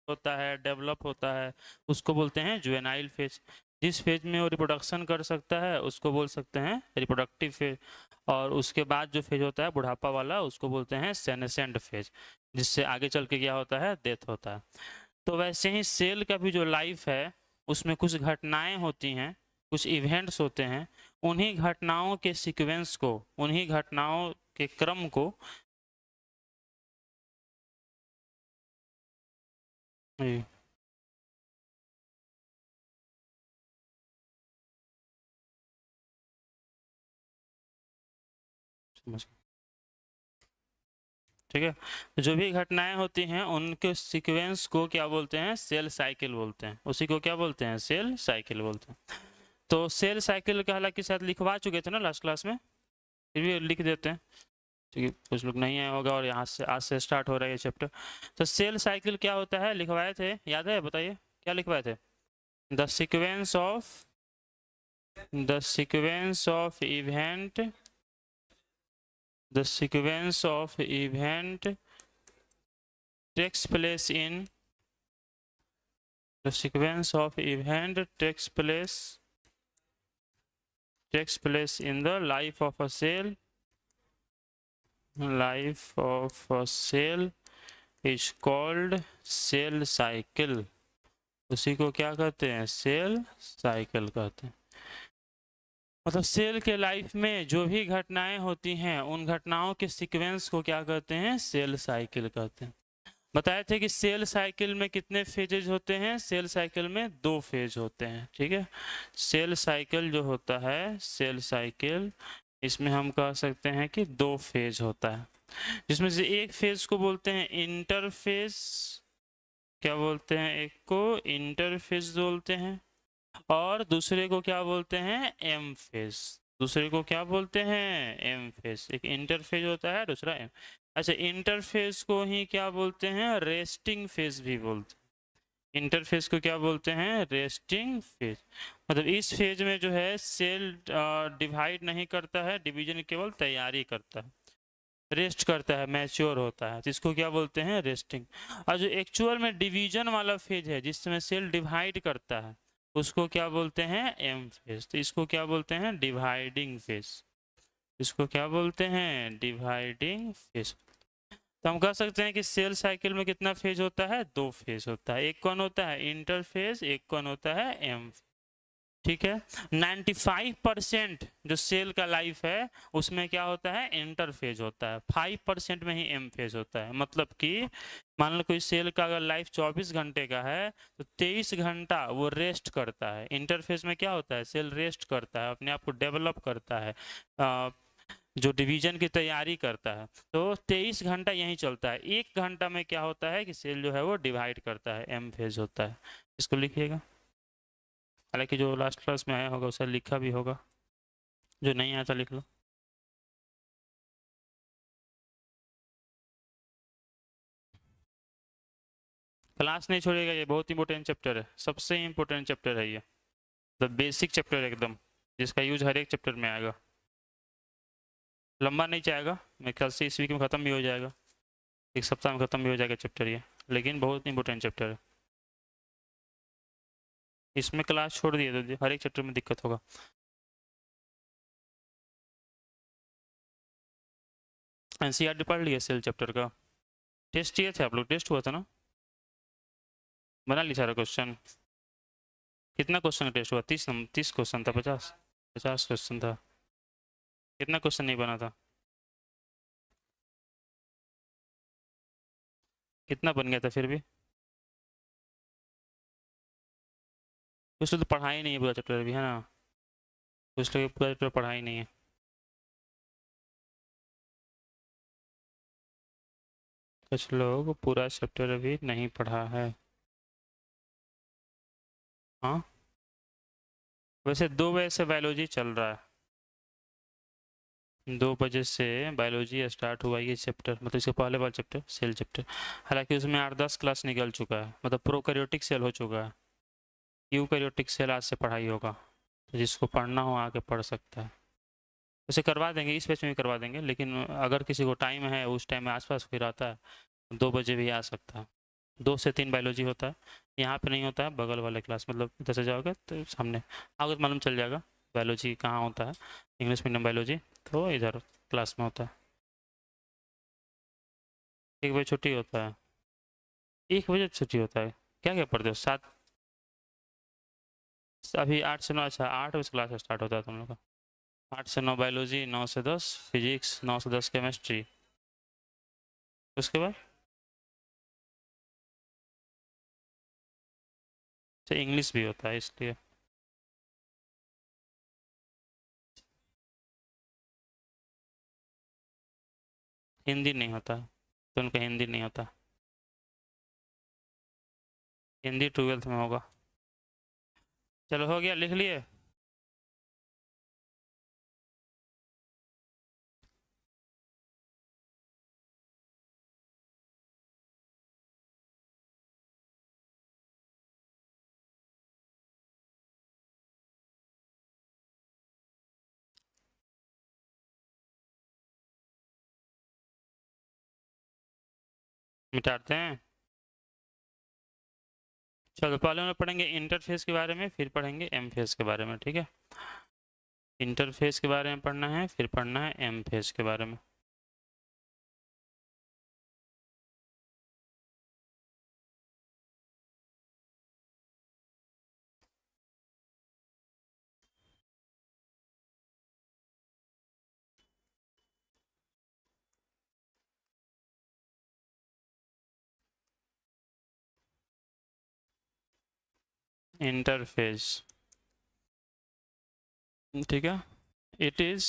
होता है, डेवलप होता है, उसको बोलते हैं जुवेनाइल फेज। जिस फेज में वो रिप्रोडक्शन कर सकता है उसको बोल सकते हैं रिप्रोडक्टिव फेज। और उसके बाद जो फेज होता है बुढ़ापा वाला उसको बोलते हैं सेनेसेंट फेज, जिससे आगे चल के क्या होता है, डेथ होता है। तो वैसे ही सेल का भी जो लाइफ है उसमें कुछ घटनाएं होती हैं, कुछ इवेंट्स होते हैं, उन्हीं घटनाओं के सीक्वेंस को, उन्हीं घटनाओं के क्रम को जी, समझ, ठीक है। तो जो भी घटनाएं होती हैं उनके सीक्वेंस को क्या बोलते हैं, सेल साइकिल बोलते हैं। उसी को क्या बोलते हैं, सेल साइकिल बोलते हैं। तो सेल साइकिल का हालांकि शायद लिखवा चुके थे ना लास्ट क्लास में, फिर भी लिख देते हैं, ठीक है, कुछ लोग नहीं आया होगा और यहाँ से आज से स्टार्ट हो रहा है ये चैप्टर। तो सेल साइकिल क्या होता है लिखवाए थे, याद है, बताइए क्या लिखवाए थे। The sequence of event, the sequence of event takes place in the sequence of event takes place in the life of a cell is called cell cycle। उसी को क्या कहते हैं, सेल साइकिल कहते हैं। मतलब सेल के लाइफ में जो भी घटनाएं होती हैं उन घटनाओं के सीक्वेंस को क्या कहते हैं, सेल साइकिल कहते हैं। बताए थे कि सेल साइकिल में कितने फेजेज होते हैं, सेल साइकिल में 2 फेज होते हैं, ठीक है। सेल साइकिल जो होता है, सेल साइकिल, इसमें हम कह सकते हैं कि 2 फेज होता है, जिसमें से एक फेज को बोलते हैं इंटरफेज, क्या बोलते हैं, एक को इंटरफेज बोलते हैं और दूसरे को क्या बोलते हैं, एम फेज। दूसरे को क्या बोलते हैं, एम फेज। एक इंटरफेज होता है, दूसरा एम। अच्छा, इंटरफेज को ही क्या बोलते हैं, रेस्टिंग फेज भी बोलते हैं। इंटरफेज को क्या बोलते हैं, रेस्टिंग फेज। मतलब इस फेज में जो है सेल डिवाइड नहीं करता है, डिवीजन केवल तैयारी करता है, रेस्ट करता है, मैच्योर होता है, तो इसको क्या बोलते हैं, रेस्टिंग। और जो एक्चुअल में डिवीजन वाला फेज है जिसमें सेल डिवाइड करता है उसको क्या बोलते हैं, एम फेज। तो इसको क्या बोलते हैं, डिवाइडिंग फेज। इसको क्या बोलते हैं, डिवाइडिंग फेज। तो हम कह सकते हैं कि सेल साइकिल में कितना फेज होता है, 2 फेज होता है। एक कौन होता है, इंटरफेज, एक कौन होता है, एम। ठीक है। 95% जो सेल का लाइफ है उसमें क्या होता है, इंटरफेज होता है, 5% में ही एम फेज होता है। मतलब कि मान लो कोई सेल का अगर लाइफ 24 घंटे का है तो 23 घंटा वो रेस्ट करता है। इंटरफेज में क्या होता है, सेल रेस्ट करता है, अपने आप को डेवलप करता है, जो डिवीजन की तैयारी करता है। तो 23 घंटा यही चलता है। 1 घंटा में क्या होता है कि सेल जो है वो डिवाइड करता है, एम फेज होता है। इसको लिखिएगा, हालांकि जो लास्ट क्लास में आया होगा उसे लिखा भी होगा, जो नहीं आया था लिख लो। क्लास नहीं छोड़ेगा, ये बहुत इंपॉर्टेंट चैप्टर है, सबसे इंपॉर्टेंट चैप्टर है ये, द बेसिक चैप्टर एकदम, जिसका यूज हर एक चैप्टर में आएगा। लंबा नहीं जाएगा, मेरे ख्याल से इस वीक में ख़त्म भी हो जाएगा, 1 सप्ताह में ख़त्म भी हो जाएगा चैप्टर ये, लेकिन बहुत इंपॉर्टेंट चैप्टर है। इसमें क्लास छोड़ दिए तो हर एक चैप्टर में दिक्कत होगा। एनसीईआरटी पढ़ लिया सेल चैप्टर का, टेस्ट किए थे आप लोग, टेस्ट हुआ था ना, बना ली सारा क्वेश्चन। कितना क्वेश्चन का टेस्ट हुआ, 30 क्वेश्चन था, 50 क्वेश्चन था, कितना क्वेश्चन नहीं बना था, कितना बन गया था फिर भी। कुछ लोग तो पढ़ा ही नहीं है पूरा चैप्टर भी, है ना, कुछ लोग पूरा चैप्टर पढ़ा ही नहीं है। कुछ लोग पूरा चैप्टर अभी नहीं पढ़ा है। हाँ, वैसे 2 बजे से बायोलॉजी चल रहा है, 2 बजे से बायोलॉजी स्टार्ट हुआ ये चैप्टर, मतलब इसके पहले वाला चैप्टर सेल चैप्टर। हालांकि उसमें 8-10 क्लास निकल चुका है, मतलब प्रोकैरियोटिक सेल हो चुका है, यूकैरियोटिक सेल आज से पढ़ाई होगा, तो जिसको पढ़ना हो आके पढ़ सकता है। उसे करवा देंगे, इस बैच में भी करवा देंगे, लेकिन अगर किसी को टाइम है, उस टाइम में आसपास कोई रहता है 2 बजे भी आ सकता है। 2 से 3 बायोलॉजी होता है, यहाँ पे नहीं होता है, बगल वाले क्लास मतलब इधर से जाओगे तो सामने आपको मालूम चल जाएगा बायोलॉजी कहाँ होता है, इंग्लिश मीडियम बायोलॉजी तो इधर क्लास में होता है। 1 बजे छुट्टी होता है, 1 बजे छुट्टी होता है। क्या क्या पढ़ते हो? 7, अभी 8 से 9, अच्छा 8 बजे क्लास स्टार्ट होता है तुम लोग का। 8 से 9 बायोलॉजी, 9 से 10 फिजिक्स, 9 से 10 केमिस्ट्री, उसके बाद अच्छा इंग्लिश भी होता है इसलिए। हिंदी नहीं होता, तो उनका हिंदी नहीं होता, हिंदी 12th में होगा। चलो हो गया, लिख लिए? मिटाते हैं। चलो पहले हम पढ़ेंगे इंटरफेस के बारे में, फिर पढ़ेंगे एम फेस के बारे में, ठीक है? इंटरफेस के बारे में पढ़ना है, फिर पढ़ना है एम फेस के बारे में। इंटरफेस, ठीक है, इट इज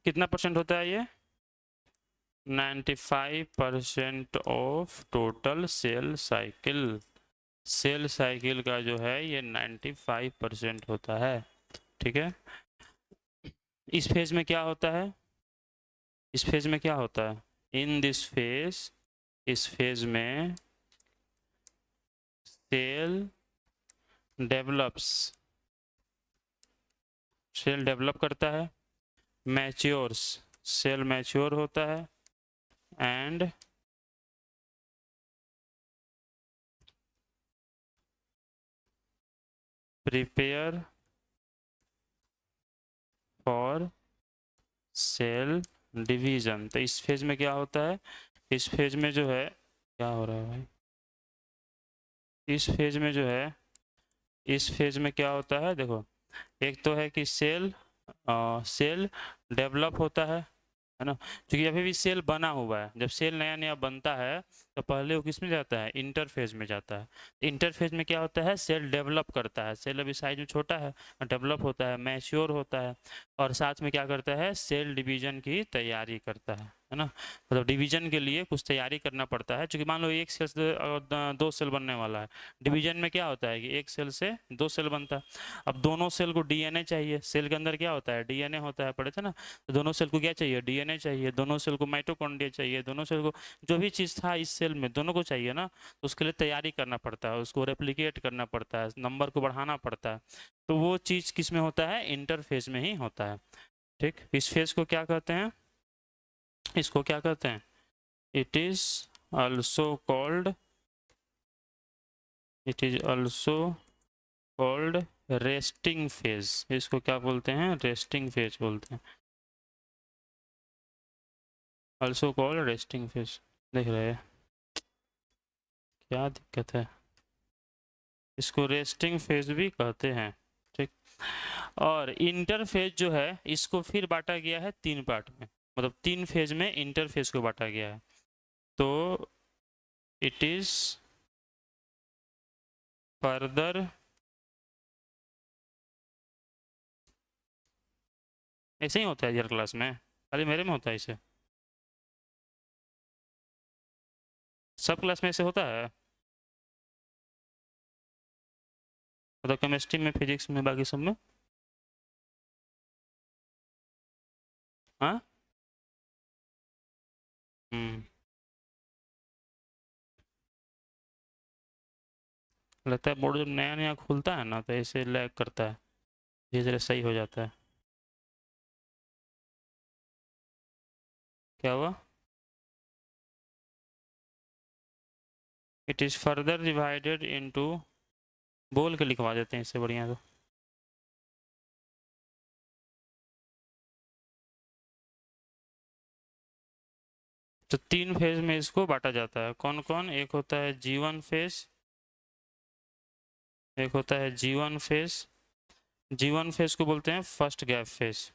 कितना परसेंट होता है ये? 95% of total cell cycle. Cell cycle का जो है ये 95% होता है, ठीक है? इस फेज में क्या होता है? इस फेज में क्या होता है? इन दिस फेज, इस फेज में सेल डेवलप्स, सेल डेवलप करता है, मैच्योर्स, सेल मैच्योर होता है, and prepare for sale division. तो इस फेज में क्या होता है? इस फेज में जो है, क्या हो रहा है भाई? इस फेज में जो है, इस फेज में क्या होता है देखो, एक तो है कि सेल सेल डेवलप होता है ना? क्योंकि अभी भी सेल बना हुआ है, जब सेल नया नया बनता है तो पहले वो किस में जाता है? इंटरफेज में जाता है। इंटरफेज में क्या होता है? सेल डेवलप करता है, सेल अभी साइज में छोटा है, डेवलप होता है, मैच्योर होता है, और साथ में क्या करता है? सेल डिवीजन की तैयारी करता है ना? मतलब डिवीजन के लिए कुछ तैयारी करना पड़ता है, क्योंकि मान लो एक सेल से 2 सेल बनने वाला है, डिवीजन में क्या होता है कि एक सेल से 2 सेल बनता है। अब दोनों सेल को डीएनए चाहिए, सेल के अंदर क्या होता है? डीएनए होता है, पढ़े थे ना? तो दोनों सेल को क्या चाहिए? डीएनए चाहिए, दोनों सेल को माइटोकॉन्ड्रिया चाहिए, दोनों सेल को जो भी चीज़ था इस सेल में दोनों को चाहिए ना, तो उसके लिए तैयारी करना पड़ता है, उसको रेप्लिकेट करना पड़ता है, नंबर को बढ़ाना पड़ता है। तो वो चीज़ किस में होता है? इंटरफेज में ही होता है, ठीक? इस फेज को क्या कहते हैं? इसको क्या कहते हैं? It is also called, it is also called resting phase. इसको क्या बोलते हैं? रेस्टिंग फेज बोलते हैं, ऑल्सो कॉल्ड रेस्टिंग फेज। देख रहे हैं क्या दिक्कत है? इसको रेस्टिंग फेज भी कहते हैं, ठीक? और इंटरफेज जो है इसको फिर बांटा गया है 3 पार्ट में, मतलब 3 फेज में इंटरफेज को बांटा गया है। तो इट इज फर्दर, ऐसे ही होता है यार क्लास में, खाली मेरे में होता है ऐसे? सब क्लास में ऐसे होता है? मतलब केमिस्ट्री में, फिजिक्स में, बाकी सब में? हाँ। हम्म, लगता है बोर्ड जब नया नया खुलता है ना तो ऐसे लैग करता है, धीरे धीरे सही हो जाता है। क्या हुआ? It is further divided into, बोल के लिखवा देते हैं इससे बढ़िया तो 3 फेज में इसको बांटा जाता है। कौन कौन? एक होता है G1 फेज, एक होता है G1 फेज। G1 फेज को बोलते हैं first gap phase.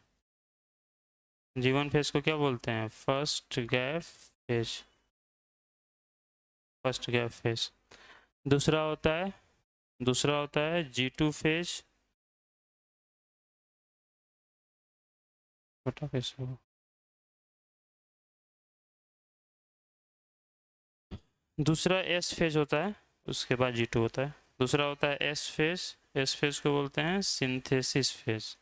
G1 phase को क्या बोलते हैं? First gap phase, first gap phase. दूसरा होता है G2 फेज। बता कैसे हो? दूसरा S फेज होता है, उसके बाद G2 होता है। दूसरा होता है S फेज। S फेज को बोलते हैं सिंथेसिस फेज।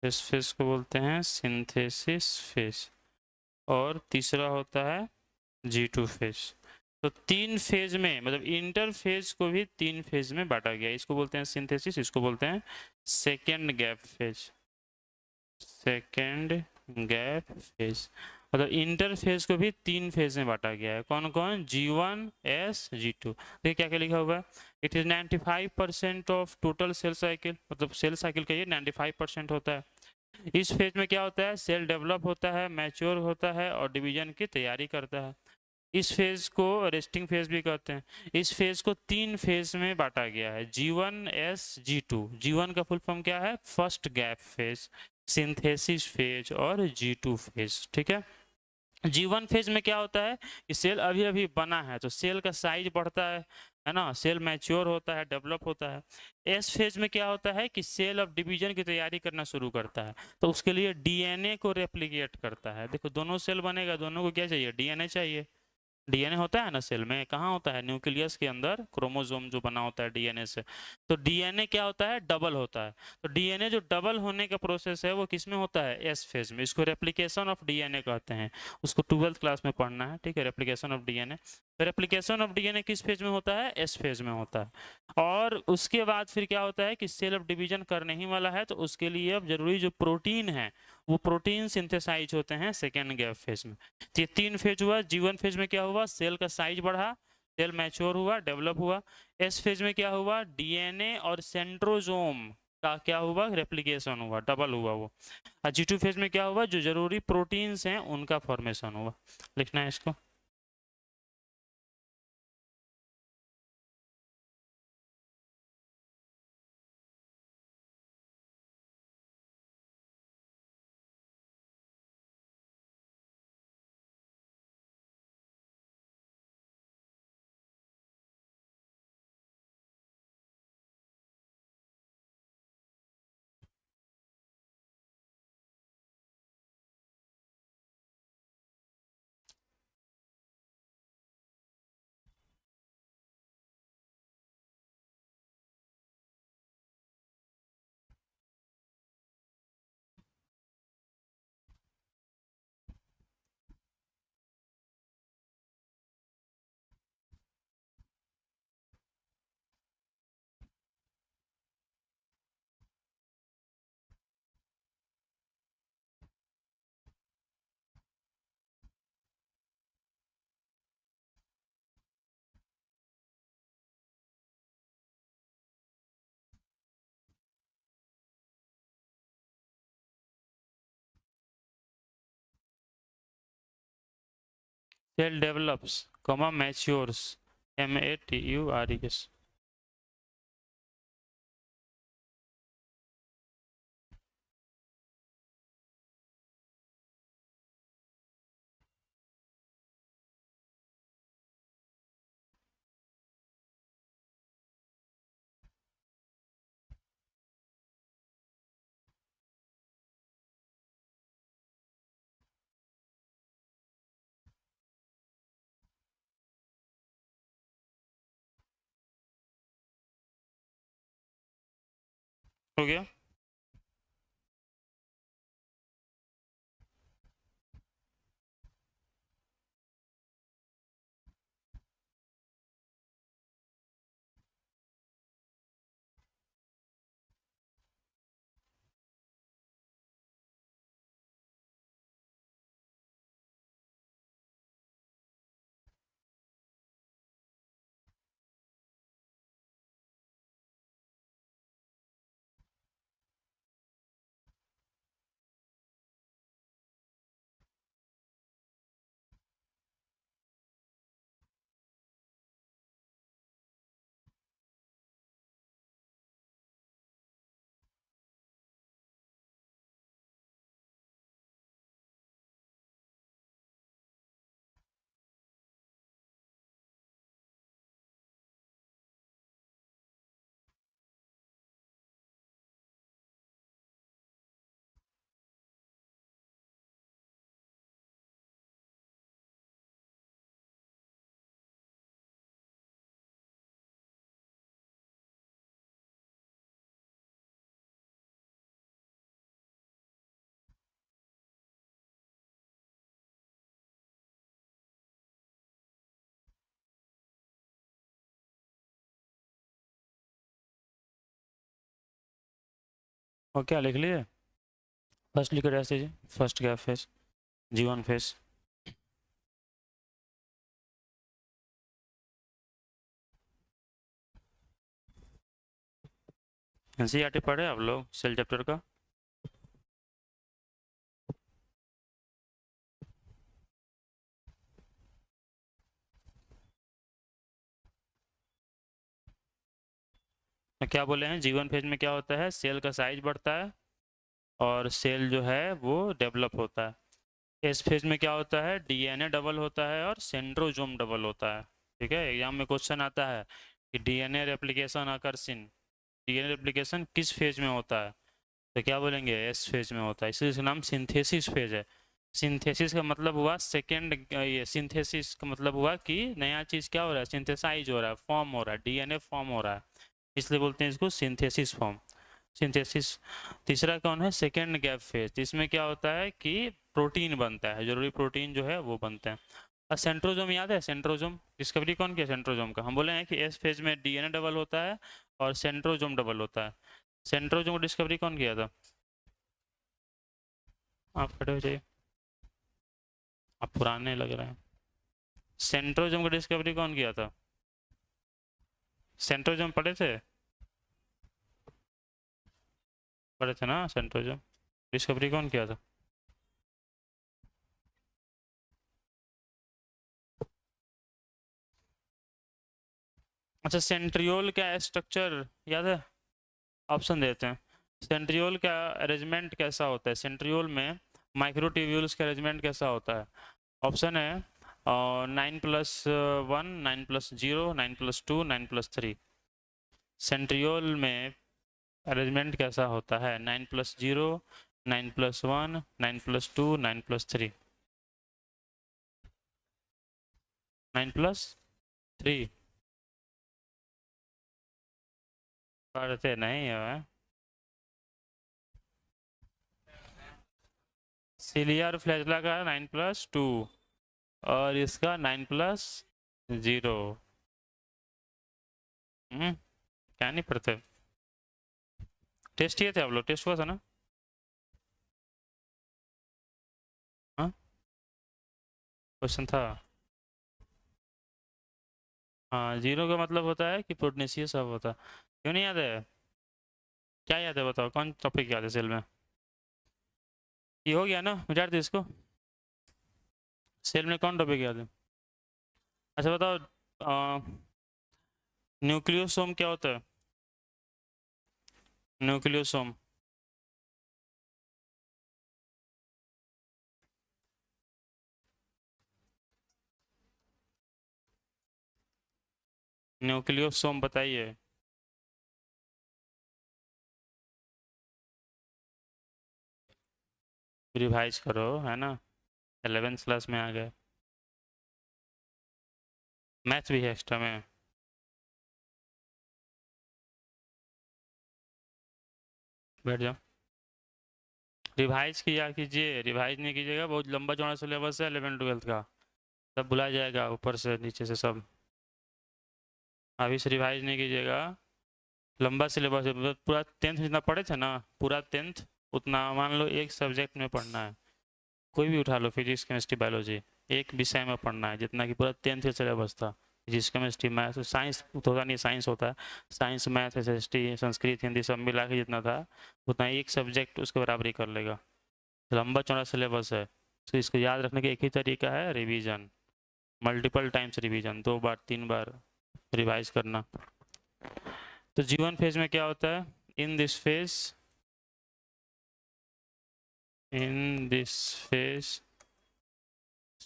S फेज को बोलते हैं सिंथेसिस फेज। और तीसरा होता है G2 फेज। तो 3 फेज में, मतलब इंटरफेज को भी 3 फेज में बांटा गया। इसको बोलते हैं सिंथेसिस, इसको बोलते हैं second gap phase. Second gap phase, मतलब इंटरफेज को भी 3 फेज में बांटा गया है। कौन कौन? G1, S, G2। देखिए क्या क्या लिखा हुआ है। It is 95% of total cell cycle, मतलब सेल साइकिल का ये 95% होता है। इस फेज में क्या होता है? सेल डेवलप होता है, मैच्योर होता है और डिवीजन की तैयारी करता है। इस फेज को रेस्टिंग फेज भी कहते हैं। इस फेज को 3 फेज में बांटा गया है, G1, S, G2। G1 का फुल फॉर्म क्या है? First gap phase, synthesis phase और G2 फेज। ठीक है। G1 फेज में क्या होता है कि सेल अभी अभी बना है तो सेल का साइज बढ़ता है ना, सेल मैच्योर होता है, डेवलप होता है। एस फेज में क्या होता है कि सेल अब डिवीजन की तैयारी करना शुरू करता है, तो उसके लिए डीएनए को रेप्लिकेट करता है। देखो दोनों सेल बनेगा, दोनों को क्या चाहिए? डीएनए चाहिए। डीएनए होता है ना सेल में, कहाँ होता है? न्यूक्लियस के अंदर क्रोमोसोम जो बना होता है डीएनए से। तो डीएनए क्या होता है? डबल होता है। तो डीएनए जो डबल होने का प्रोसेस है वो किस में होता है? एस फेज में। इसको रेप्लिकेशन ऑफ डीएनए कहते हैं। उसको 12th क्लास में पढ़ना है, ठीक है, रेप्लिकेशन ऑफ डीएनए। तो रेप्लिकेशन ऑफ डीएनए किस फेज में होता है? एस फेज में होता है। और उसके बाद फिर क्या होता है कि सेल अब डिवीजन करने ही वाला है, तो उसके लिए अब जरूरी जो प्रोटीन है वो प्रोटीन सिंथेसाइज होते हैं सेकेंड गैप फेज में। ये 3 फेज हुआ। G1 फेज में क्या हुआ? सेल का साइज बढ़ा, सेल मैच्योर हुआ, डेवलप हुआ। एस फेज में क्या हुआ? डीएनए और सेंट्रोजोम का क्या हुआ? रेप्लिकेशन हुआ, डबल हुआ वो। और G2 फेज में क्या हुआ? जो जरूरी प्रोटीन्स हैं उनका फॉर्मेशन हुआ। लिखना है इसको। Cell develops, comma matures, MATURES। हो गया। और क्या लिख लिए? फर्स्ट लिख ऐसे जी, first gap phase, G1 phase. NCERT पढ़े आप लोग सेल चैप्टर का? क्या बोले हैं, G1 फेज में क्या होता है, सेल का साइज बढ़ता है और सेल जो है वो डेवलप होता है। एस फेज में क्या होता है, डीएनए डबल होता है और सेंट्रोजोम डबल होता है। ठीक है, एग्जाम में क्वेश्चन आता है कि DNA replication occurs in, DNA replication किस फेज में होता है, तो क्या बोलेंगे, एस फेज में होता है, इसलिए इसका नाम सिंथेसिस फेज है। सिंथेसिस का मतलब हुआ सेकेंड, ये सिंथेसिस का मतलब हुआ कि नया चीज़ क्या हो रहा है, सिंथेसाइज हो रहा है, फॉर्म हो रहा है, डीएनए फॉर्म हो रहा है, इसलिए बोलते हैं इसको सिंथेसिस फॉर्म, सिंथेसिस। तीसरा कौन है, सेकेंड गैप फेज, इसमें क्या होता है कि प्रोटीन बनता है, जरूरी प्रोटीन जो है वो बनते हैं। और सेंट्रोजोम याद है, सेंट्रोजोम डिस्कवरी कौन किया सेंट्रोजोम का, हम बोले हैं कि एस फेज में डीएनए डबल होता है और सेंट्रोजोम डबल होता है। सेंट्रोजोम की डिस्कवरी कौन किया था? आप खड़े हो जाइए, आप पुराने लग रहे हैं। सेंट्रोजोम की डिस्कवरी कौन किया था? सेंट्रोजोम पढ़े थे, पढ़े थे ना सेंट्रोजोम, डिस्कवरी कौन किया था? अच्छा, सेंट्रियोल का स्ट्रक्चर याद है? ऑप्शन देते हैं। सेंट्रियोल का अरेंजमेंट कैसा होता है, सेंट्रियोल में माइक्रोट्यूब्यूल्स का अरेंजमेंट कैसा होता है? ऑप्शन है 9+1, 9+0, 9+2, 9+3। सेंट्रियोल में अरेंजमेंट कैसा होता है, 9+0, 9+1, 9+2, 9+3। 9+3 पढ़ते नहीं है। सिलियर फ्लैजला का 9+2 और इसका 9+0। क्या नहीं पढ़ते? टेस्ट किए थे आप लोग, टेस्ट हुआ था ना? हाँ, क्वेश्चन था। हाँ, जीरो का मतलब होता है कि प्रोटनेसियस सब होता है। क्यों नहीं याद है? क्या याद है बताओ, कौन टॉपिक याद है सेल में? ये हो गया ना, मिटा दे इसको। सेल में कौन टॉपिक याद है? अच्छा बताओ, न्यूक्लियोसोम क्या होता है? न्यूक्लियोसोम, न्यूक्लियोसोम बताइए। रिवाइज करो, है ना, 11th क्लास में आ गए, मैथ भी है एक्स्ट्रा में। बैठ जाओ, रिवाइज किया कीजिए, रिवाइज नहीं कीजिएगा, बहुत लंबा चौड़ा सिलेबस है 11th 12th का, सब भुला जाएगा ऊपर से नीचे से सब। अभी से रिवाइज नहीं कीजिएगा, लंबा सिलेबस है, पूरा 10th जितना पढ़े थे ना, पूरा 10th उतना मान लो एक सब्जेक्ट में पढ़ना है, कोई भी उठा लो, फिजिक्स केमिस्ट्री बायोलॉजी, एक विषय में पढ़ना है, जितना कि पूरा 10th का सिलेबस था। फिजिक्स केमिस्ट्री मैथ साइंस तो होता नहीं, साइंस होता है, science math SST Sanskrit Hindi सब मिला के जितना था उतना एक सब्जेक्ट उसके बराबरी कर लेगा। लंबा चौड़ा सिलेबस है, तो इसको याद रखने का एक ही तरीका है, रिवीजन, मल्टीपल टाइम्स रिवीजन, 2 बार 3 बार रिवाइज करना। तो G1 फेज में क्या होता है, in this phase, in this phase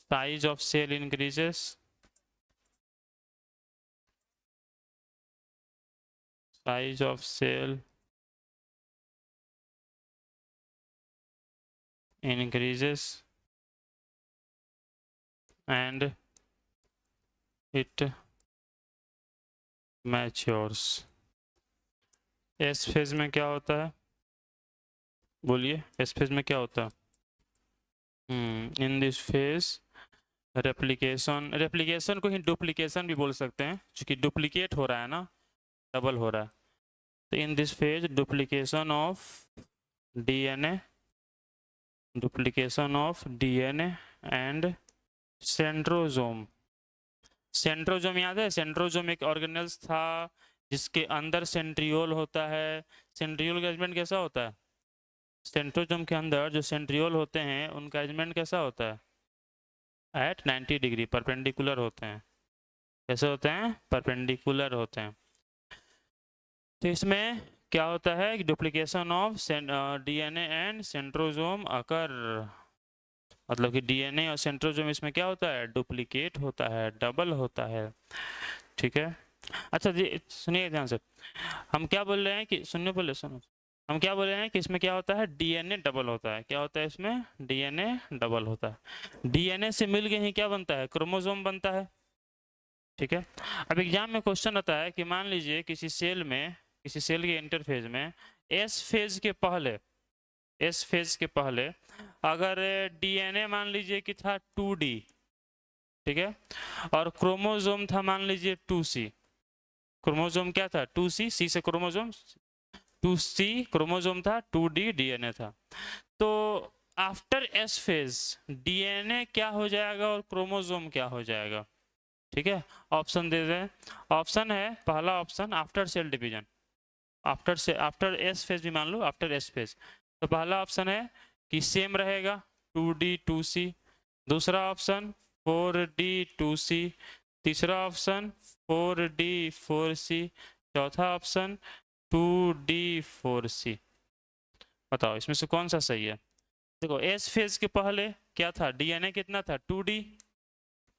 size of cell increases, size of cell increases and it matures। S phase में क्या होता है, बोलिए, एस फेज में क्या होता है? In this phase replication, replication को ही डुप्लीकेशन भी बोल सकते हैं, क्योंकि डुप्लीकेट हो रहा है ना, डबल हो रहा है। तो in this phase duplication of DNA, duplication of DNA and centrosome. Centrosome याद है? सेंट्रोजोम एक ऑर्गेनेल्स था जिसके अंदर सेंट्रियोल होता है। सेंट्रियोल का अरेंजमेंट कैसा होता है? सेंट्रोजोम के अंदर जो सेंट्रियोल होते हैं उनका अरेंजमेंट कैसा होता है? एट 90 डिग्री परपेंडिकुलर होते हैं। कैसे होते हैं? परपेंडिकुलर होते हैं। तो इसमें क्या होता है कि duplication of DNA and centrosome occur, मतलब कि डीएनए और सेंट्रोजोम इसमें क्या होता है? डुप्लीकेट होता है, डबल होता है। ठीक है, अच्छा जी सुनिए ध्यान से, हम क्या बोल रहे हैं कि सुनने बोले सुनो, हम क्या बोल रहे हैं कि इसमें क्या होता है? डीएनए डबल होता है। क्या होता है इसमें? डीएनए डबल होता है। डीएनए से मिल के ही क्या बनता है? क्रोमोसोम बनता है। ठीक है, अब एग्जाम में क्वेश्चन आता है कि मान लीजिए किसी सेल में, किसी सेल के इंटरफेज में एस फेज के पहले, एस फेज के पहले अगर डीएनए मान लीजिए कि था 2D, ठीक है, और क्रोमोसोम था मान लीजिए 2C। क्रोमोसोम क्या था? 2C, सी से क्रोमोसोम, 2C क्रोमोसोम था, 2D डीएनए था। तो आफ्टर एस फेज डीएनए क्या हो जाएगा और क्रोमोसोम क्या हो जाएगा? ठीक है, ऑप्शन दे दें। ऑप्शन है, पहला option after sale division, after से आफ्टर एस फेज भी मान लो, आफ्टर एस फेज, तो पहला ऑप्शन है कि सेम रहेगा 2D 2C। दूसरा ऑप्शन 4D 2C। तीसरा ऑप्शन 4D 4C। चौथा ऑप्शन 2D 4C। बताओ इसमें से कौन सा सही है? देखो एस फेज के पहले क्या था? डीएनए कितना था? 2D।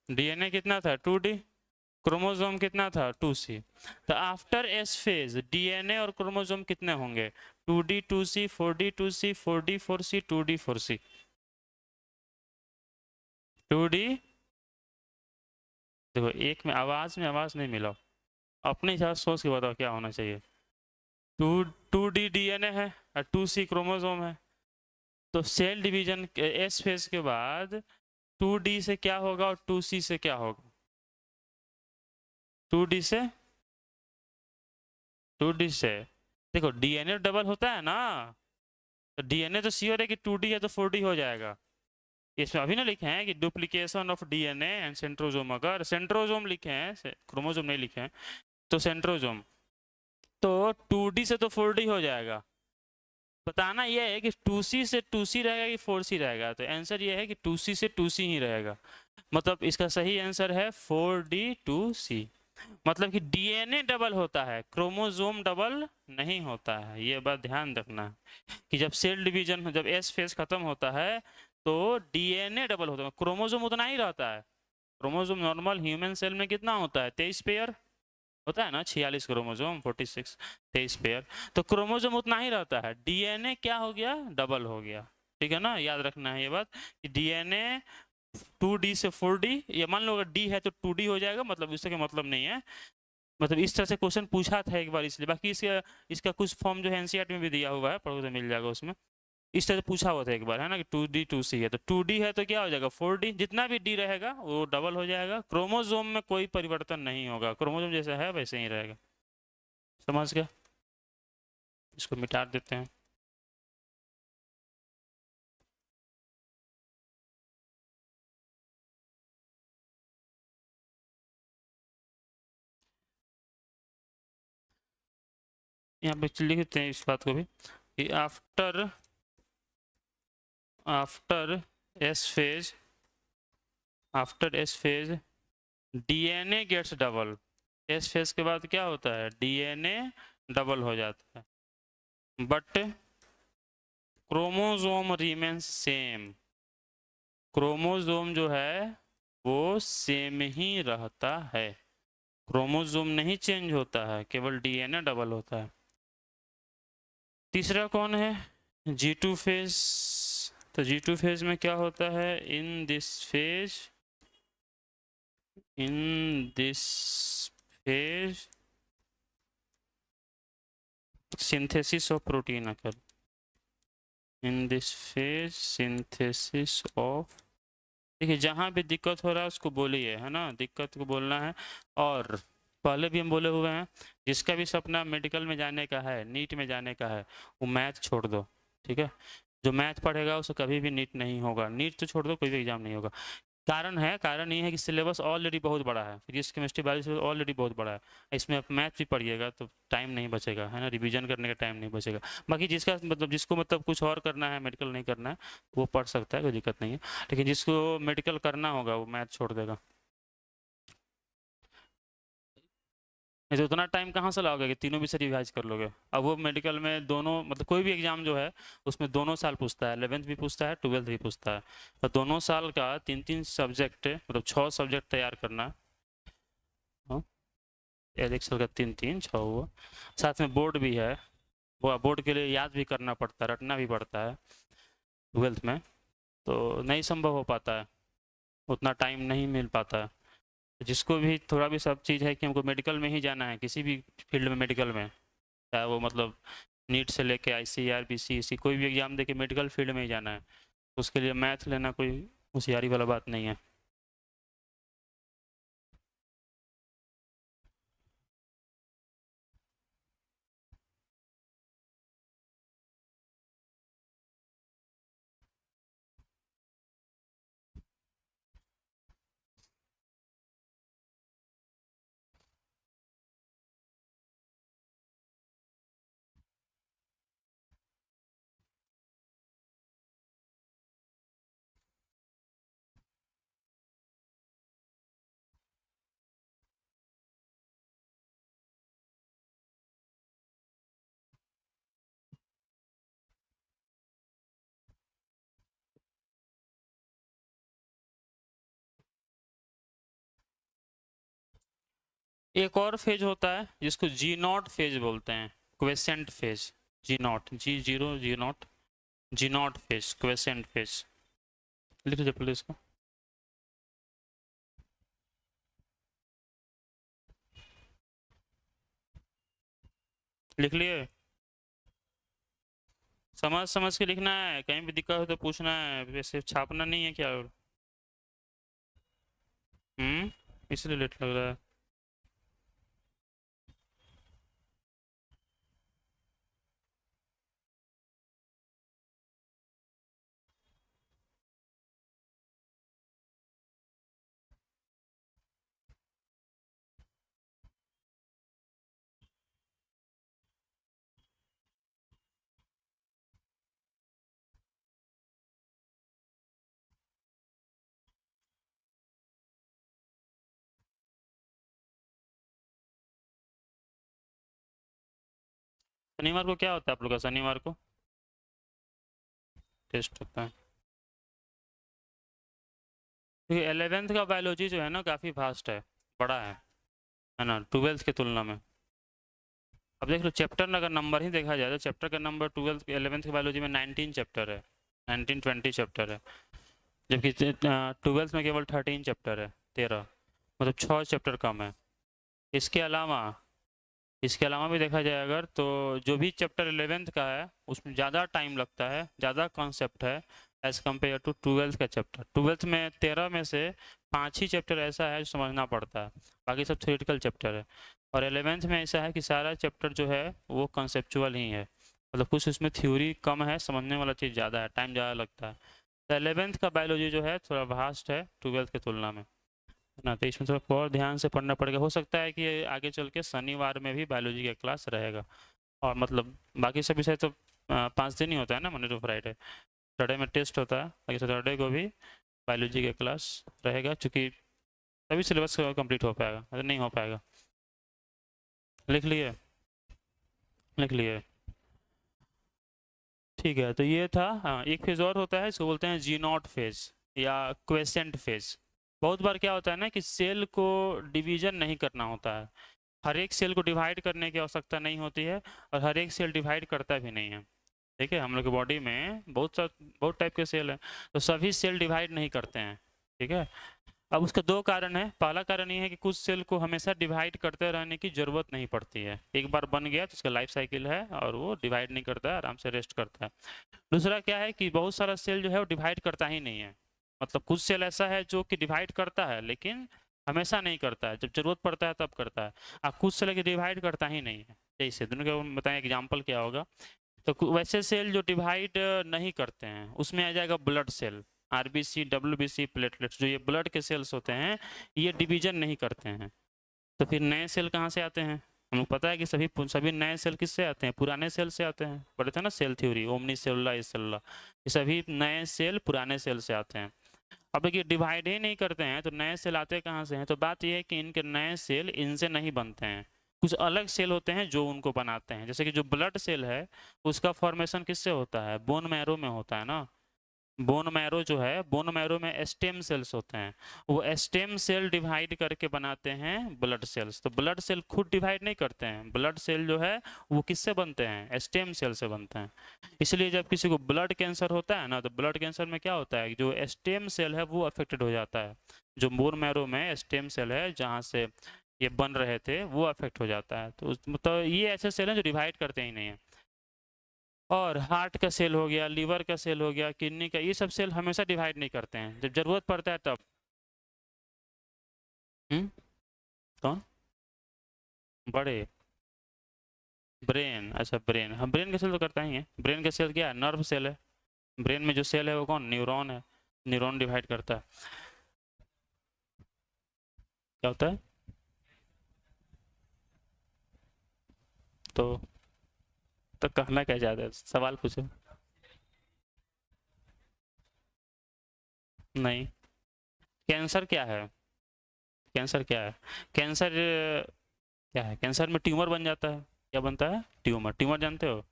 डीएनए कितना था? 2D। क्रोमोसोम कितना था? 2C। तो आफ्टर एस फेज डीएनए और क्रोमोसोम कितने होंगे? 2D 2C 4D 2C 4D 4C 2D 4C। 2D, देखो एक में आवाज नहीं मिला, अपने हिसाब से सोच के बताओ क्या होना चाहिए। 2D डीएनए है और 2C क्रोमोसोम है, तो सेल डिवीजन एस फेज के बाद 2D से क्या होगा और 2C से क्या होगा? 2D से 2D से देखो डीएनए डबल होता है ना, तो डीएनए तो श्योर है कि 2D है तो 4D हो जाएगा। इसमें अभी ना लिखे हैं कि duplication of DNA and centrosome, अगर सेंट्रोजोम लिखे हैं, क्रोमोजोम नहीं लिखे हैं, तो सेंट्रोजोम, तो 2D से तो 4D हो जाएगा। बताना यह है कि 2C से 2C रहेगा कि 4C रहेगा, तो आंसर ये है कि 2C से 2C ही रहेगा। मतलब इसका सही आंसर है 4D 2C। मतलब कि डीएनए डबल होता है, क्रोमोसोम डबल नहीं होता है। ये बात ध्यान रखना कि जब सेल डिवीजन, जब एस फेज खत्म होता है तो डीएनए डबल होता है, क्रोमोसोम उतना ही रहता है। क्रोमोसोम नॉर्मल ह्यूमन सेल में कितना होता है? 23 पेयर होता है ना, 46 क्रोमोसोम 46, 23 पेयर, तो क्रोमोसोम उतना ही रहता है। डीएनए क्या हो गया? डबल हो गया। ठीक है ना, याद रखना है ये बात कि डीएनए 2D से 4D, या मान लो अगर D है तो 2D हो जाएगा, मतलब इसका मतलब नहीं है, मतलब इस तरह से क्वेश्चन पूछा था एक बार इसलिए। बाकी इसका कुछ फॉर्म जो है एनसीईआरटी में भी दिया हुआ है, पढ़ो तो मिल जाएगा उसमें। इस तरह से पूछा हुआ था एक बार, है ना, कि 2D 2C है, तो 2D है तो क्या हो जाएगा? 4D, जितना भी D रहेगा वो डबल हो जाएगा। क्रोमोसोम में कोई परिवर्तन नहीं होगा, क्रोमोसोम जैसा है वैसे ही रहेगा। समझ गया? इसको मिटा देते हैं। यहाँ पे लिख देते हैं इस बात को भी कि after S phase, after S phase DNA gets double. S phase के बाद क्या होता है? डीएनए डबल हो जाता है, but chromosome remains same. Chromosome जो है वो सेम ही रहता है, क्रोमोसोम नहीं चेंज होता है, केवल डीएनए डबल होता है। तीसरा कौन है? G2 phase. तो G2 फेज में क्या होता है? In this phase synthesis of protein occur. In this phase synthesis of, देखिए जहाँ भी दिक्कत हो रहा है उसको बोलिए, है ना, दिक्कत को बोलना है। और पहले भी हम बोले हुए हैं, जिसका भी सपना मेडिकल में जाने का है, नीट में जाने का है, वो मैथ छोड़ दो। ठीक है, जो मैथ पढ़ेगा उसे कभी भी नीट नहीं होगा, नीट तो छोड़ दो, कोई भी एग्जाम नहीं होगा। कारण ये है कि सिलेबस ऑलरेडी बहुत बड़ा है, फिजिक्स केमिस्ट्री बायोलॉजी ऑलरेडी बहुत बड़ा है, इसमें आप मैथ भी पढ़िएगा तो टाइम नहीं बचेगा, है ना, रिवीजन करने का टाइम नहीं बचेगा। बाकी जिसका मतलब जिसको मतलब कुछ और करना है, मेडिकल नहीं करना है, वो पढ़ सकता है, कोई दिक्कत नहीं है, लेकिन जिसको मेडिकल करना होगा वो मैथ छोड़ देगा। नहीं तो उतना टाइम कहाँ से लाओगे कि तीनों विषय रिवाइज कर लोगे। अब वो मेडिकल में दोनों मतलब कोई भी एग्जाम जो है उसमें दोनों साल पूछता है, 11th भी पूछता है, 12th भी पूछता है, तो दोनों साल का 3-3 सब्जेक्ट मतलब 6 सब्जेक्ट तैयार करना। हाँ, एक साल का 3-3 6 हुआ, साथ में बोर्ड भी है, वो बोर्ड के लिए याद भी करना पड़ता है, रटना भी पड़ता है 12th में, तो नहीं संभव हो पाता है, उतना टाइम नहीं मिल पाता है। जिसको भी थोड़ा भी सब चीज़ है कि हमको मेडिकल में ही जाना है, किसी भी फील्ड में मेडिकल में, चाहे वो मतलब नीट से लेके ICAR BCEC कोई भी एग्ज़ाम दे के मेडिकल फील्ड में ही जाना है, उसके लिए मैथ लेना कोई होशियारी वाला बात नहीं है। एक और फेज होता है जिसको G0 फेज बोलते हैं, quiescent phase, G0 G0 G0 G0 phase, quiescent phase, लिख लीजिए प्लीज इसको। लिख लिए, समझ समझ के लिखना है, कहीं भी दिक्कत हो तो पूछना है, वैसे छापना नहीं है क्या। इसलिए लेट लग रहा है। शनिवार को क्या होता है आप लोग का, शनिवार को टेस्ट होता है। क्योंकि 11th का बायोलॉजी जो है ना काफ़ी फास्ट है, बड़ा है ना, 12th के तुलना में। अब देख लो चैप्टर अगर नंबर ही देखा जाए तो चैप्टर का नंबर 12th 11th की बायोलॉजी में 19 चैप्टर है, 19-20 चैप्टर है, जबकि 12th में केवल 13 चैप्टर है, 13, मतलब 6 चैप्टर कम है। इसके अलावा भी देखा जाए अगर तो जो भी चैप्टर 11th का है उसमें ज़्यादा टाइम लगता है, ज़्यादा कॉन्सेप्ट है एज़ कम्पेयर टू 12th का चैप्टर। 12th में 13 में से 5 ही चैप्टर ऐसा है जो समझना पड़ता है, बाकी सब थ्योरेटिकल चैप्टर है। और 11th में ऐसा है कि सारा चैप्टर जो है वो कंसेप्चुअल ही है, मतलब कुछ उसमें थ्योरी कम है, समझने वाला चीज़ ज़्यादा है, टाइम ज़्यादा लगता है। तो 11th का बायोलॉजी जो है थोड़ा वास्ट है 12th के तुलना में, है ना, तो इसमें थोड़ा और ध्यान से पढ़ना पड़ेगा। हो सकता है कि आगे चल के शनिवार में भी बायोलॉजी का क्लास रहेगा, और मतलब बाकी सब विषय तो 5 दिन ही होता है ना, मंडे टू फ्राइडे, सैटरडे में टेस्ट होता है, बाकी सैटरडे को भी बायोलॉजी का क्लास रहेगा, चूँकि तभी सिलेबस कंप्लीट हो पाएगा, अगर नहीं हो पाएगा। लिख लिए, लिख लिए, ठीक है। तो ये था, हाँ, एक फेज़ और होता है, इसको बोलते हैं G0 फेज़ या क्वेसेंट फेज़। बहुत बार क्या होता है ना कि सेल को डिवीजन नहीं करना होता है, हर एक सेल को डिवाइड करने की आवश्यकता नहीं होती है, और हर एक सेल डिवाइड करता भी नहीं है। ठीक है, हम लोग के बॉडी में बहुत टाइप के सेल हैं, तो सभी सेल डिवाइड नहीं करते हैं। ठीक है, अब उसका 2 कारण है। पहला कारण ये है कि कुछ सेल को हमेशा डिवाइड करते रहने की ज़रूरत नहीं पड़ती है, एक बार बन गया तो उसका लाइफ साइकिल है और वो डिवाइड नहीं करता है, आराम से रेस्ट करता है। दूसरा क्या है कि बहुत सारा सेल जो है वो डिवाइड करता ही नहीं है, मतलब कुछ सेल ऐसा है जो कि डिवाइड करता है लेकिन हमेशा नहीं करता है, जब जरूरत पड़ता है तब करता है। कुछ सेल डिवाइड करता ही नहीं है। जैसे दोनों का बताएं एग्जाम्पल क्या होगा, तो वैसे सेल जो डिवाइड नहीं करते हैं उसमें आ जाएगा blood cell, RBC, WBC, platelets, जो ये ब्लड के सेल्स होते हैं ये डिवीजन नहीं करते हैं। तो फिर नए सेल कहाँ से आते हैं? हमको पता है कि सभी नए सेल किससे आते हैं? पुराने सेल से आते हैं। पढ़े थे ना सेल थ्योरी, ओमनी सेलुला सेलुला, ये सभी नए सेल पुराने सेल से आते हैं। अब देखिए डिवाइड ही नहीं करते हैं तो नए सेल आते कहाँ से हैं? तो बात यह है कि इनके नए सेल इनसे नहीं बनते हैं, कुछ अलग सेल होते हैं जो उनको बनाते हैं। जैसे कि जो ब्लड सेल है उसका फॉर्मेशन किससे होता है? बोन मैरो में होता है ना। बोन मैरो जो है, बोन मैरो में स्टेम सेल्स होते हैं, वो स्टेम सेल डिवाइड करके बनाते हैं ब्लड सेल्स। तो ब्लड सेल खुद डिवाइड नहीं करते हैं, ब्लड सेल जो है वो किससे बनते हैं? स्टेम सेल से बनते हैं। इसलिए जब किसी को ब्लड कैंसर होता है ना तो ब्लड कैंसर में क्या होता है, जो स्टेम सेल है वो अफेक्टेड हो जाता है। जो बोन मैरो में स्टेम सेल है जहाँ से ये बन रहे थे वो अफेक्ट हो जाता है। तो मतलब ये ऐसे सेल हैं जो डिवाइड करते ही नहीं है। और हार्ट का सेल हो गया, लीवर का सेल हो गया, किडनी का, ये सब सेल हमेशा डिवाइड नहीं करते हैं, जब जरूरत पड़ता है तब। कौन? बड़े? ब्रेन, अच्छा ब्रेन, हाँ ब्रेन का सेल तो करता ही है। ब्रेन का सेल क्या है? नर्व सेल है। ब्रेन में जो सेल है वो कौन? न्यूरॉन है। न्यूरॉन डिवाइड करता है। क्या होता है? तो कहना क्या चाहते हैं? सवाल पूछो। नहीं। कैंसर क्या है? कैंसर क्या है? कैंसर क्या है? कैंसर में ट्यूमर बन जाता है। क्या बनता है? ट्यूमर। ट्यूमर जानते हो?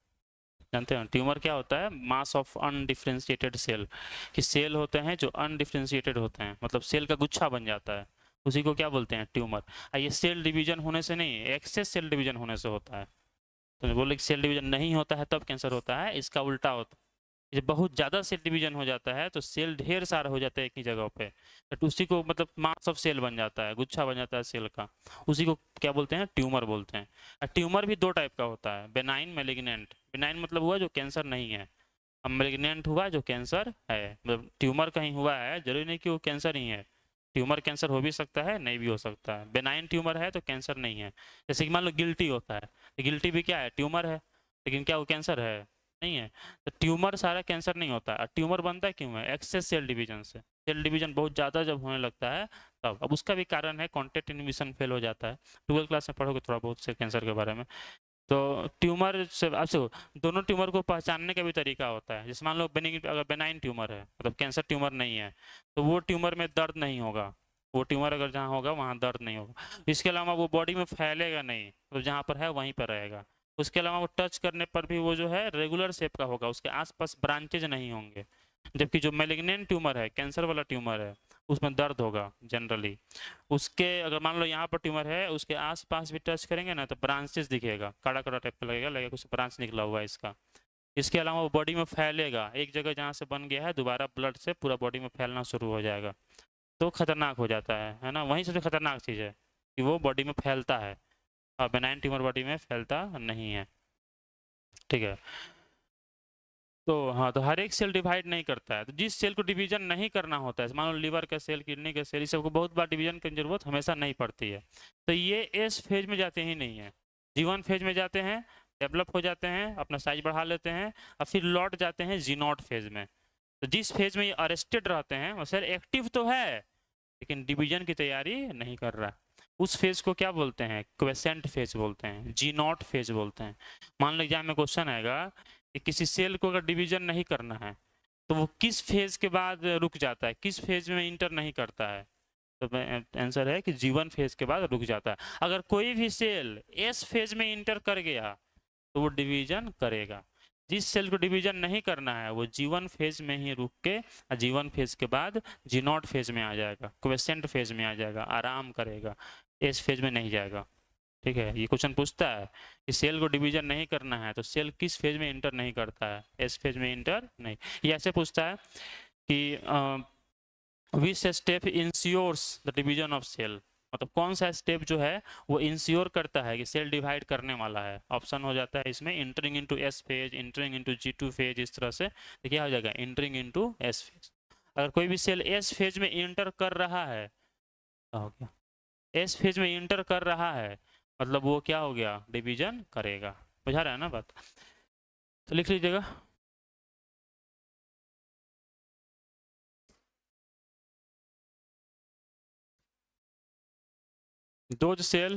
जानते हो ट्यूमर क्या होता है? मास ऑफ अनडिफ्रेंशिएटेड सेल, कि सेल होते हैं जो अनडिफ्रेंशिएटेड होते हैं, मतलब सेल का गुच्छा बन जाता है, उसी को क्या बोलते हैं? ट्यूमर। ये सेल डिवीजन होने से नहीं, एक्सेस सेल डिवीजन होने से होता है। तो बोले कि सेल डिवीजन नहीं होता है तब कैंसर होता है, इसका उल्टा होता है। जब बहुत ज़्यादा सेल डिवीजन हो जाता है तो सेल ढेर सारा हो जाता है एक ही जगह पे, तो उसी को मतलब मास ऑफ सेल बन जाता है, गुच्छा बन जाता है सेल का, उसी को क्या बोलते हैं? ट्यूमर बोलते हैं। और ट्यूमर भी दो टाइप का होता है, बेनाइन, मैलिग्नेंट। बेनाइन मतलब हुआ जो कैंसर नहीं है, अब मैलिग्नेंट हुआ जो कैंसर है। मतलब ट्यूमर कहीं हुआ है जरूरी नहीं कि वो कैंसर ही है, ट्यूमर कैंसर हो भी सकता है, नहीं भी हो सकता है। बेनाइन ट्यूमर है तो कैंसर नहीं है। जैसे कि मान लो गिल्टी होता है, तो गिल्टी भी क्या है? ट्यूमर है, लेकिन क्या वो कैंसर है? नहीं है। तो ट्यूमर सारा कैंसर नहीं होता है। ट्यूमर बनता है क्यों है? एक्सेस सेल डिवीजन से। सेल डिवीजन बहुत ज़्यादा जब होने लगता है तब। अब उसका भी कारण है कॉन्टैक्ट इनहिबिशन फेल हो जाता है। 12th क्लास में पढ़ोगे थोड़ा बहुत से कैंसर के बारे में। तो ट्यूमर से आप देखो, दोनों ट्यूमर को पहचानने का भी तरीका होता है। जैसे मान लो अगर बेनाइन ट्यूमर है, मतलब कैंसर ट्यूमर नहीं है, तो वो ट्यूमर में दर्द नहीं होगा। वो ट्यूमर अगर जहाँ होगा वहाँ दर्द नहीं होगा। इसके अलावा वो बॉडी में फैलेगा नहीं, तो जहाँ पर है वहीं पर रहेगा। उसके अलावा वो टच करने पर भी वो जो है रेगुलर शेप का होगा, उसके आसपास ब्रांचेज नहीं होंगे। जबकि जो मेलिग्नेंट ट्यूमर है, कैंसर वाला ट्यूमर है, उसमें दर्द होगा जनरली। उसके अगर मान लो यहाँ पर ट्यूमर है, उसके आसपास भी टच करेंगे ना तो ब्रांचेस दिखेगा, कड़ा कड़ा टाइप का लगेगा कुछ ब्रांच निकला हुआ है इसका। इसके अलावा वो बॉडी में फैलेगा, एक जगह जहाँ से बन गया है दोबारा ब्लड से पूरा बॉडी में फैलना शुरू हो जाएगा, तो खतरनाक हो जाता है ना। वही सबसे खतरनाक चीज़ है कि वो बॉडी में फैलता है, और बेनाइन ट्यूमर बॉडी में फैलता नहीं है। ठीक है। तो हाँ, तो हर एक सेल डिवाइड नहीं करता है। तो जिस सेल को डिवीजन नहीं करना होता है, मान लो लीवर का सेल, किडनी का सेल, इस सबको बहुत बार डिवीजन की जरूरत हमेशा नहीं पड़ती है। तो ये एस फेज में जाते ही नहीं है, जी1 फेज में जाते हैं, डेवलप हो जाते हैं, अपना साइज बढ़ा लेते हैं, और फिर लौट जाते हैं जी0 फेज में। तो जिस फेज में ये अरेस्टेड रहते हैं वो सेल एक्टिव तो है लेकिन डिवीजन की तैयारी नहीं कर रहा, उस फेज को क्या बोलते हैं? क्वेसेंट फेज बोलते हैं, जी0 फेज बोलते हैं। मान लो एग्जाम में क्वेश्चन आएगा कि किसी सेल को अगर डिवीजन नहीं करना है तो वो किस फेज के बाद रुक जाता है, किस फेज में इंटर नहीं करता है? तो आंसर है कि जी1 फेज के बाद रुक जाता है। अगर कोई भी सेल एस फेज में इंटर कर गया तो वो डिवीजन करेगा। जिस सेल को डिवीजन नहीं करना है वो जी1 फेज में ही रुक के जी1 फेज के बाद जी0 फेज में आ जाएगा, क्वेसेंट फेज में आ जाएगा, आराम करेगा, एस फेज में नहीं जाएगा। ठीक है। ये क्वेश्चन पूछता है कि सेल को डिवीजन नहीं करना है तो सेल किस फेज में इंटर नहीं करता है? एस फेज में इंटर नहीं। ये ऐसे पूछता है कि which step ensures the division of cell, मतलब कौन सा स्टेप जो है वो इंश्योर करता है कि सेल डिवाइड करने वाला है। ऑप्शन हो जाता है इसमें entering into S phase, entering into G two phase, इस तरह से। तो क्या हो जाएगा? Entering into S phase. अगर कोई भी सेल एस फेज में इंटर कर रहा है, क्या हो गया? एस फेज में इंटर कर रहा है मतलब वो क्या हो गया? डिवीजन करेगा। बुझा रहा है ना बात? तो लिख लीजिएगा। those cell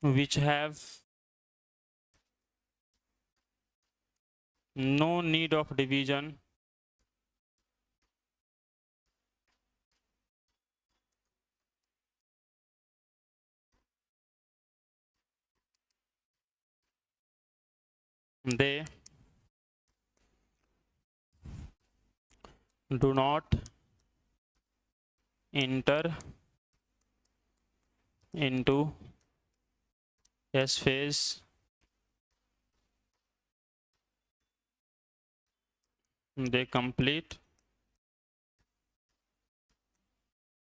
which have no need of division they do not enter into S phase. They complete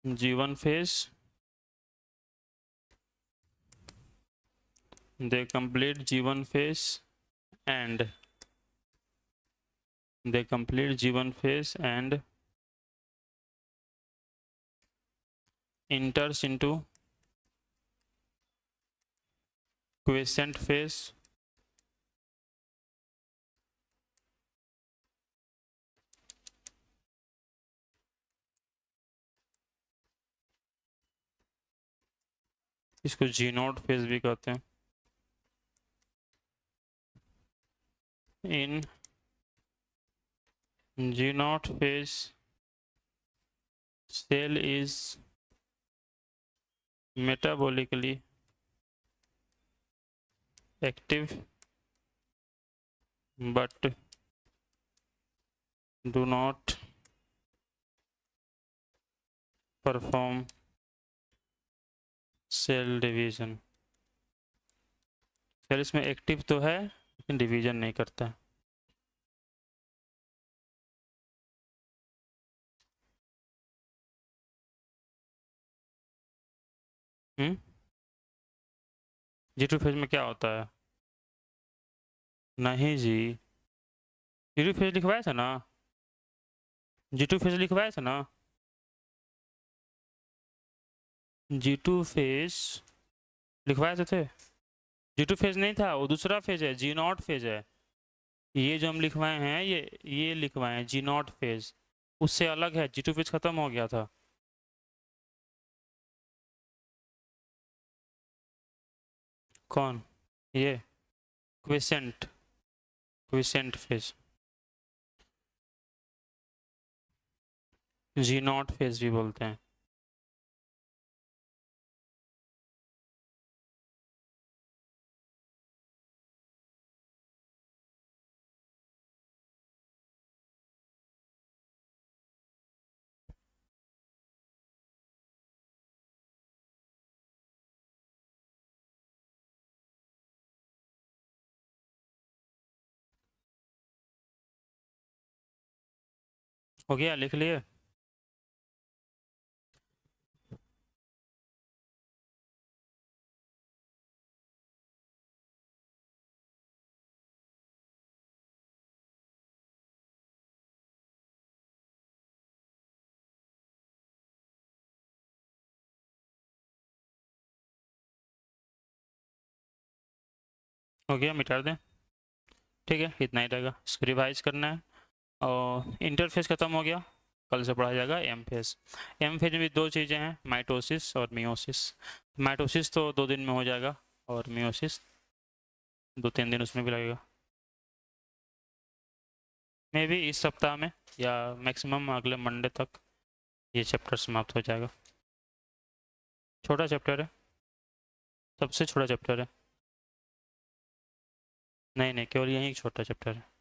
G1 phase. They complete G1 phase and they complete G1 phase and enters into quiescent phase. इसको जी naught phase भी कहते हैं। In G naught phase cell is metabolically active but do not perform cell division. Cell इसमें active तो है लेकिन division नहीं करता है। G2 फेज में क्या होता है? नहीं जी, G2 फेज लिखवाया था ना, G2 फेज लिखवाया था ना, G2 फेज लिखवाए थे। G2 फेज नहीं था, वो दूसरा फेज है, जी नॉट फेज है। ये जो हम लिखवाए हैं ये लिखवाए हैं जी नॉट फेज, उससे अलग है। G2 फेज खत्म हो गया था। कौन? ये quiescent, quiescent phase, G naught phase भी बोलते हैं। हो गया, लिख लिए? हो गया, मिटा दें। ठीक है, इतना ही रहेगा, इसको रिवाइज करना है। और इंटरफेस खत्म हो गया, कल से पढ़ा जाएगा एम फेज। एम फेज में भी दो चीज़ें हैं, माइटोसिस और मियोसिस। माइटोसिस तो 2 दिन में हो जाएगा और मियोसिस 2-3 दिन उसमें भी लगेगा। मे भी इस सप्ताह में या मैक्सिमम अगले मंडे तक ये चैप्टर समाप्त हो जाएगा। छोटा चैप्टर है, सबसे छोटा चैप्टर है। नहीं, केवल यही एक छोटा चैप्टर है।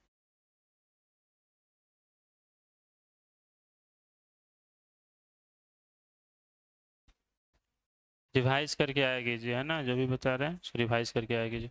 रिवाइज करके आया कीजिए, है ना, जो भी बता रहे हैं रिवाइज करके आया कीजिए।